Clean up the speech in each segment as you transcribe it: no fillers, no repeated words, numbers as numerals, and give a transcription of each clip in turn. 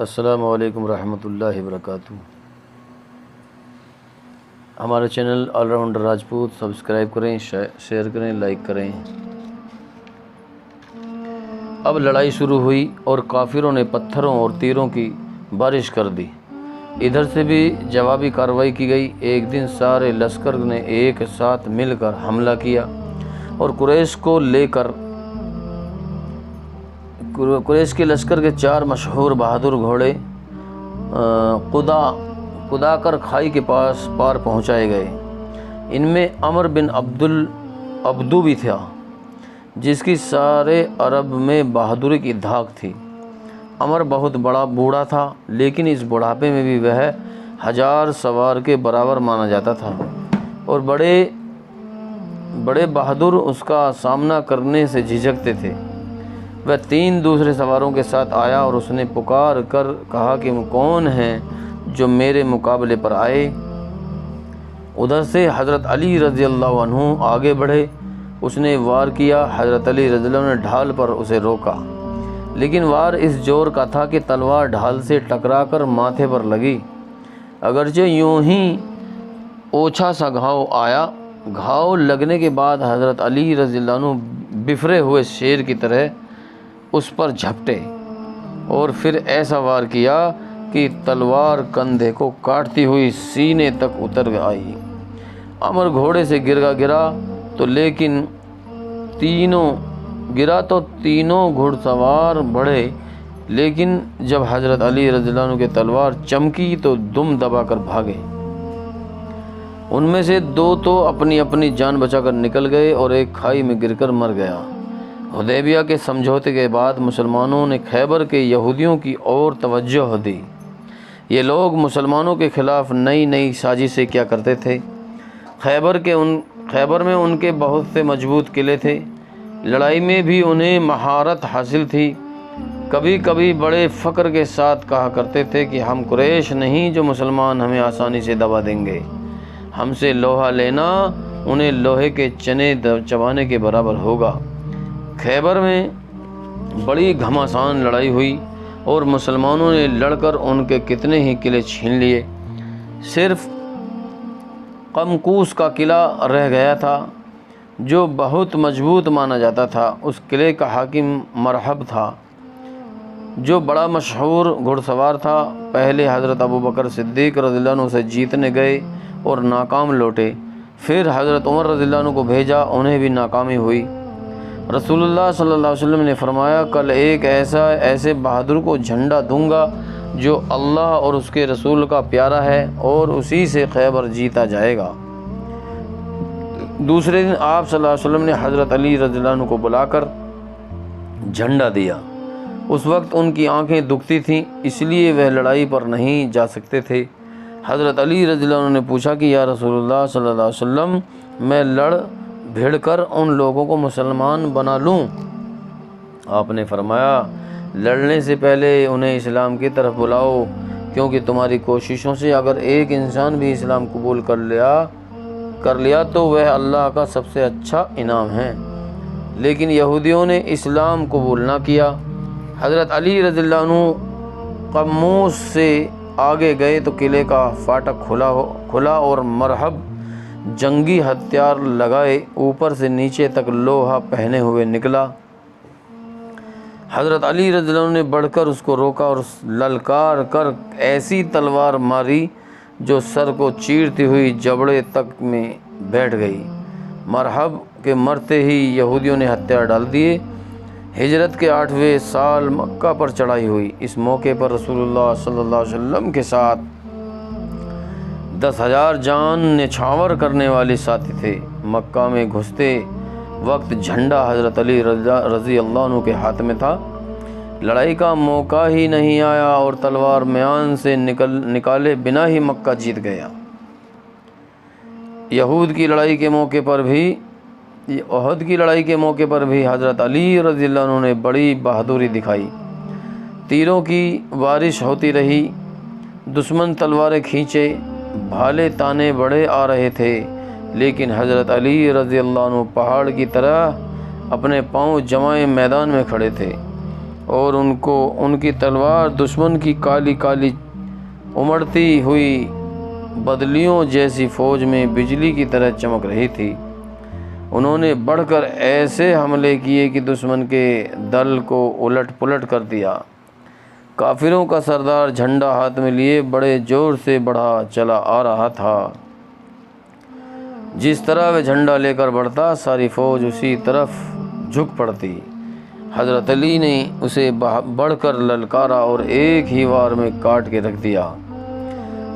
السلام علیکم ورحمۃ اللہ وبرکاتہ۔ ہمارے channel all rounder Rajput subscribe کریں، شیئر کریں، لائک کریں۔ اب لڑائی شروع ہوئی اور کافروں نے پتھروں اور تیروں کی بارش کر دی۔ ادھر سے بھی جوابی کارروائی کی گئی۔ ایک دن سارے لشکر نے ایک ساتھ مل کر حملہ کیا اور قریش کے لشکر کے 4 مشہور بہادر گھوڑے قدا کر کھائی کے پاس پار پہنچائے گئے۔ ان میں عمر بن عبدو بھی تھا، جس کی سارے عرب میں بہادری کی دھاک تھی۔ عمر بہت بڑا بوڑھا تھا، لیکن اس بڑھاپے میں بھی وہ 1000 سوار کے برابر مانا جاتا تھا، اور بڑے بہادر اس کا سامنا کرنے سے جھجکتے تھے۔ وہ 3 دوسرے سواروں کے ساتھ آیا اور اس نے پکار کر کہا کہ کون ہیں جو میرے مقابلے پر آئے؟ ادھر سے حضرت علی رضی اللہ عنہ آگے بڑھے۔ اس نے وار کیا۔ حضرت علی رضی اللہ عنہ نے ڈھال پر اسے روکا، لیکن وار اس جور کا تھا کہ تلوار ڈھال سے ٹکرا کر ماتھے پر لگی۔ اگرچہ یوں ہی اوچھا سا گھاؤ آیا۔ گھاؤ لگنے کے بعد حضرت علی رضی اللہ عنہ بفرے ہوئے شیر کی طرح اس پر جھپٹے اور پھر ایسا وار کیا کہ تلوار کندھے کو کاٹتی ہوئی سینے تک اتر آئی۔ عمر گھوڑے سے گرا تو تینوں گھڑ سوار بڑھے، لیکن جب حضرت علی رضی اللہ عنہ کی تلوار چمکی تو دم دبا کر بھاگے۔ ان میں سے 2 تو اپنی جان بچا کر نکل گئے اور ایک کھائی میں گر کر مر گیا۔ حدیبیہ کے سمجھوتے کے بعد مسلمانوں نے خیبر کے یہودیوں کی اور توجہ دی۔ یہ لوگ مسلمانوں کے خلاف نئی سازشیں کیا کرتے تھے۔ خیبر میں ان کے بہت سے مضبوط قلعے تھے۔ لڑائی میں بھی انہیں مہارت حاصل تھی۔ کبھی کبھی بڑے فخر کے ساتھ کہا کرتے تھے کہ ہم قریش نہیں جو مسلمان ہمیں آسانی سے دبا دیں گے۔ ہم سے لوہا لینا انہیں لوہے کے چنے چبانے کے برابر ہوگا۔ خیبر میں بڑی گھمسان لڑائی ہوئی اور مسلمانوں نے لڑ کر ان کے کتنے ہی قلعے چھین لیے۔ صرف قمقوس کا قلعہ رہ گیا تھا، جو بہت مضبوط مانا جاتا تھا۔ اس قلعے کا حاکم مرحب تھا، جو بڑا مشہور گھڑ سوار تھا۔ پہلے حضرت ابوبکر صدیق رضی اللہ عنہ سے جیتنے گئے اور ناکام لوٹے۔ پھر حضرت عمر رضی اللہ عنہ کو بھیجا، انہیں بھی ناکامی ہوئی۔ رسول اللہ صلی اللہ علیہ وسلم نے فرمایا، کل ایک ایسے بہادر کو جھنڈا دوں گا جو اللہ اور اس کے رسول کا پیارا ہے، اور اسی سے خیبر جیتا جائے گا۔ دوسرے دن آپ صلی اللہ علیہ وسلم نے حضرت علی رضی اللہ عنہ کو بلا کر جھنڈا دیا۔ اس وقت ان کی آنکھیں دکھتی تھیں، اس لیے وہ لڑائی پر نہیں جا سکتے تھے۔ حضرت علی رضی اللہ عنہ نے پوچھا کہ یا رسول اللہ صلی اللہ علیہ وسلم، میں لڑ بھیڑ کر ان لوگوں کو مسلمان بنا لوں؟ آپ نے فرمایا، لڑنے سے پہلے انہیں اسلام کی طرف بلاؤ، کیونکہ تمہاری کوششوں سے اگر ایک انسان بھی اسلام قبول کر لیا تو وہ اللہ کا سب سے اچھا انعام ہے۔ لیکن یہودیوں نے اسلام قبول نہ کیا۔ حضرت علی رضی اللہ عنہ قموس سے آگے گئے تو قلعے کا فاٹک کھلا اور مرحب جنگی ہتھیار لگائے اوپر سے نیچے تک لوہا پہنے ہوئے نکلا۔ حضرت علی رضی اللہ عنہ نے بڑھ کر اس کو روکا اور للکار کر ایسی تلوار ماری جو سر کو چیرتی ہوئی جبڑے تک میں بیٹھ گئی۔ مرحب کے مرتے ہی یہودیوں نے ہتھیار ڈال دیے۔ ہجرت کے 8ویں سال مکہ پر چڑھائی ہوئی۔ اس موقع پر رسول اللہ صلی اللہ علیہ وسلم کے ساتھ 10,000 جان نچھاور کرنے والے ساتھی تھے۔ مکہ میں گھستے وقت جھنڈا حضرت علی رضی اللہ عنہ کے ہاتھ میں تھا۔ لڑائی کا موقع ہی نہیں آیا اور تلوار میان سے نکالے بنا ہی مکہ جیت گیا۔ احد کی لڑائی کے موقع پر بھی حضرت علی رضی اللہ عنہ نے بڑی بہادری دکھائی۔ تیروں کی بارش ہوتی رہی، دشمن تلواریں کھینچے، بھالے تانے بڑھے آ رہے تھے، لیکن حضرت علی رضی اللہ عنہ پہاڑ کی طرح اپنے پاؤں جمائے میدان میں کھڑے تھے اور ان کی تلوار دشمن کی کالی کالی امڑتی ہوئی بدلیوں جیسی فوج میں بجلی کی طرح چمک رہی تھی۔ انہوں نے بڑھ کر ایسے حملے کیے کہ دشمن کے دل کو الٹ پلٹ کر دیا۔ کافروں کا سردار جھنڈا ہاتھ میں لیے بڑے زور سے بڑھا چلا آ رہا تھا۔ جس طرح وہ جھنڈا لے کر بڑھتا ساری فوج اسی طرف جھک پڑتی۔ حضرت علی نے اسے بڑھ کر للکارا اور ایک ہی وار میں کاٹ کے رکھ دیا۔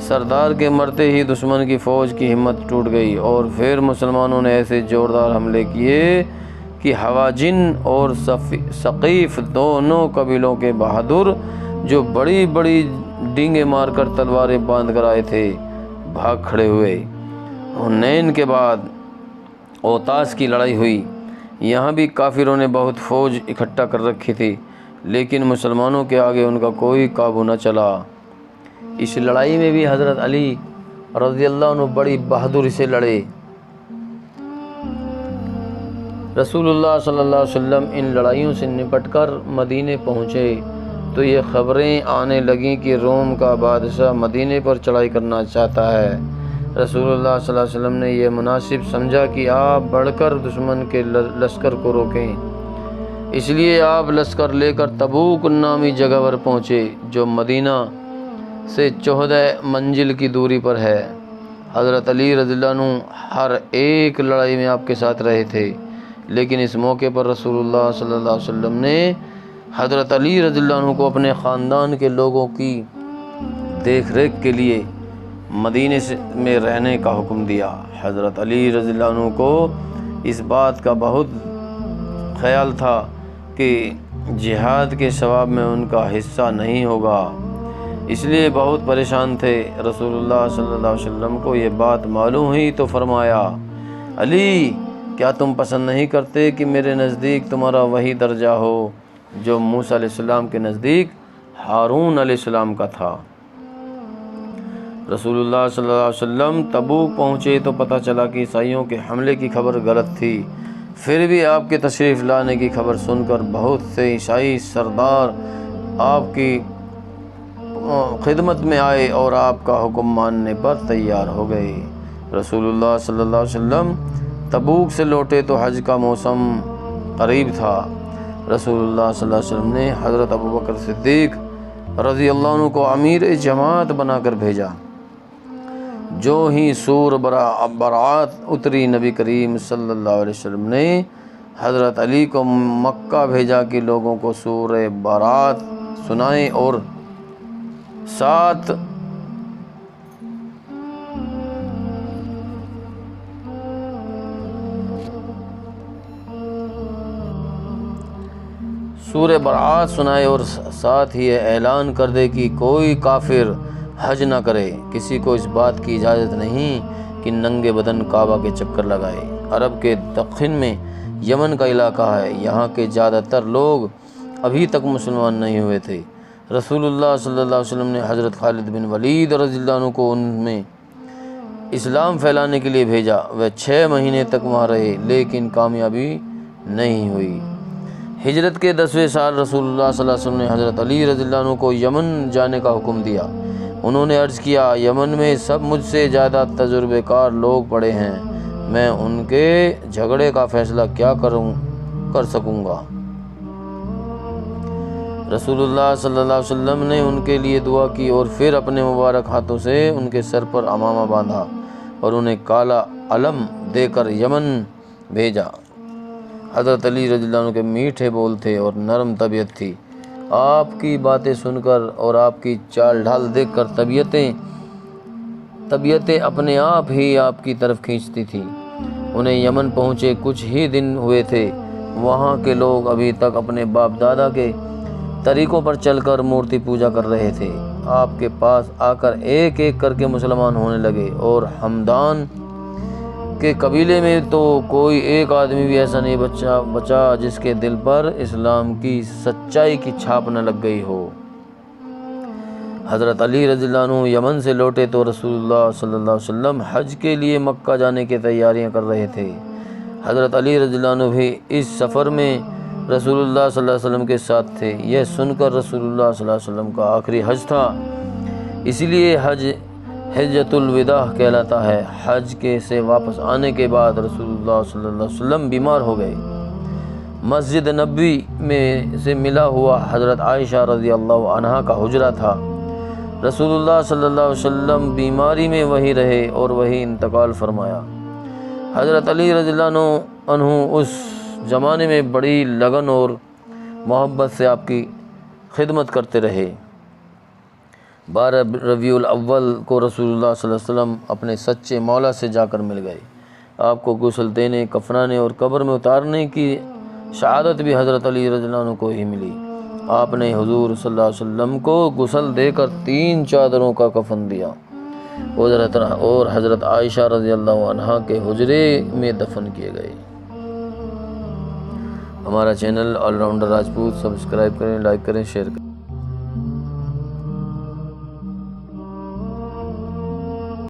سردار کے مرتے ہی دشمن کی فوج کی ہمت ٹوٹ گئی اور پھر مسلمانوں نے ایسے زوردار حملے کیے کہ حوازن اور ثقیف دونوں قبیلوں کے بہادر جو بڑی بڑی ڈینگیں مار کر تلواریں باندھ کر آئے تھے بھاگ کھڑے ہوئے۔ حنین کے بعد اوتاس کی لڑائی ہوئی۔ یہاں بھی کافروں نے بہت فوج اکٹھا کر رکھی تھی، لیکن مسلمانوں کے آگے ان کا کوئی قابو نہ چلا۔ اس لڑائی میں بھی حضرت علی رضی اللہ عنہ بڑی بہادری سے لڑے۔ رسول اللہ صلی اللہ علیہ وسلم ان لڑائیوں سے نپٹ کر مدینے پہنچے تو یہ خبریں آنے لگیں کہ روم کا بادشاہ مدینے پر چڑھائی کرنا چاہتا ہے۔ رسول اللہ صلی اللہ علیہ وسلم نے یہ مناسب سمجھا کہ آپ بڑھ کر دشمن کے لشکر کو روکیں، اس لیے آپ لشکر لے کر تبوک نامی جگہ پر پہنچے جو مدینہ سے 14 منزل کی دوری پر ہے۔ حضرت علی رضی اللہ عنہ ہر ایک لڑائی میں آپ کے ساتھ رہے تھے، لیکن اس موقع پر رسول اللہ صلی اللہ علیہ وسلم نے حضرت علی رضی اللہ عنہ کو اپنے خاندان کے لوگوں کی دیکھ ریکھ کے لیے مدینے میں رہنے کا حکم دیا۔ حضرت علی رضی اللہ عنہ کو اس بات کا بہت خیال تھا کہ جہاد کے ثواب میں ان کا حصہ نہیں ہوگا، اس لیے بہت پریشان تھے۔ رسول اللہ صلی اللہ علیہ وسلم کو یہ بات معلوم ہوئی تو فرمایا، علی کیا تم پسند نہیں کرتے کہ میرے نزدیک تمہارا وہی درجہ ہو جو موسیٰ علیہ السلام کے نزدیک ہارون علیہ السلام کا تھا؟ رسول اللہ صلی اللہ علیہ وسلم تبوک پہنچے تو پتہ چلا کہ عیسائیوں کے حملے کی خبر غلط تھی۔ پھر بھی آپ کے تشریف لانے کی خبر سن کر بہت سے عیسائی سردار آپ کی خدمت میں آئے اور آپ کا حکم ماننے پر تیار ہو گئے۔ رسول اللہ صلی اللہ علیہ وسلم تبوک سے لوٹے تو حج کا موسم قریب تھا۔ رسول اللہ صلی اللہ علیہ وسلم نے حضرت ابوبکر صدیق رضی اللہ عنہ کو امیر جماعت بنا کر بھیجا۔ جو ہی سور برات اتری، نبی کریم صلی اللہ علیہ وسلم نے حضرت علی کو مکہ بھیجا کہ لوگوں کو سورہ برات سنائیں اور ساتھ سورہ برات سنائے اور ساتھ ہی اعلان کر دے کہ کوئی کافر حج نہ کرے۔ کسی کو اس بات کی اجازت نہیں کہ ننگے بدن کعبہ کے چکر لگائے۔ عرب کے دکن میں یمن کا علاقہ ہے، یہاں کے زیادہ تر لوگ ابھی تک مسلمان نہیں ہوئے تھے۔ رسول اللہ صلی اللہ علیہ وسلم نے حضرت خالد بن ولید رضی اللہ عنہ کو ان میں اسلام پھیلانے کے لیے بھیجا۔ وہ 6 مہینے تک وہاں رہے لیکن کامیابی نہیں ہوئی۔ ہجرت کے 10ویں سال رسول اللہ صلی اللہ علیہ وسلم نے حضرت علی رضی اللہ عنہ کو یمن جانے کا حکم دیا۔ انہوں نے عرض کیا، یمن میں سب مجھ سے زیادہ تجربے کار لوگ پڑے ہیں، میں ان کے جھگڑے کا فیصلہ کیا کر سکوں گا؟ رسول اللہ صلی اللہ علیہ وسلم نے ان کے لیے دعا کی اور پھر اپنے مبارک ہاتھوں سے ان کے سر پر عمامہ باندھا اور انہیں کالا علم دے کر یمن بھیجا۔ حضرت علی رضی اللہ عنہ کے میٹھے بول تھے اور نرم طبیعت تھی۔ آپ کی باتیں سن کر اور آپ کی چال ڈھال دیکھ کر طبیعتیں اپنے آپ ہی آپ کی طرف کھینچتی تھیں۔ انہیں یمن پہنچے کچھ ہی دن ہوئے تھے، وہاں کے لوگ ابھی تک اپنے باپ دادا کے طریقوں پر چل کر مورتی پوجا کر رہے تھے۔ آپ کے پاس آ کر ایک ایک کر کے مسلمان ہونے لگے اور ہمدان کے قبیلے میں تو کوئی ایک آدمی بھی ایسا نہیں بچا جس کے دل پر اسلام کی سچائی کی چھاپ نہ لگ گئی ہو۔ حضرت علی رضی اللہ عنہ یمن سے لوٹے تو رسول اللہ صلی اللہ علیہ وسلم حج کے لیے مکہ جانے کی تیاریاں کر رہے تھے۔ حضرت علی رضی اللہ عنہ بھی اس سفر میں رسول اللہ صلی اللہ علیہ وسلم کے ساتھ تھے۔ یہ سن کر رسول اللہ صلی اللہ علیہ وسلم کا آخری حج تھا، اسی لیے حج حجۃ الوداع کہلاتا ہے۔ حج کے سے واپس آنے کے بعد رسول اللہ صلی اللہ علیہ وسلم بیمار ہو گئے۔ مسجد نبوی میں سے ملا ہوا حضرت عائشہ رضی اللہ عنہا کا حجرہ تھا۔ رسول اللہ صلی اللہ علیہ وسلم بیماری میں وہیں رہے اور وہیں انتقال فرمایا۔ حضرت علی رضی اللہ عنہ اس زمانے میں بڑی لگن اور محبت سے آپ کی خدمت کرتے رہے۔ 12 ربیع الاول کو رسول اللہ صلی اللہ علیہ وسلم اپنے سچے مولا سے جا کر مل گئے۔ آپ کو غسل دینے، کفنانے اور قبر میں اتارنے کی شہادت بھی حضرت علی رضی اللہ عنہ کو ہی ملی۔ آپ نے حضور صلی اللہ علیہ وسلم کو غسل دے کر 3 چادروں کا کفن دیا اور حضرت عائشہ رضی اللہ عنہا کے حجرے میں دفن کیے گئے۔ ہمارا channel all rounder Rajput subscribe کریں، لائک کریں، شیئر کریں۔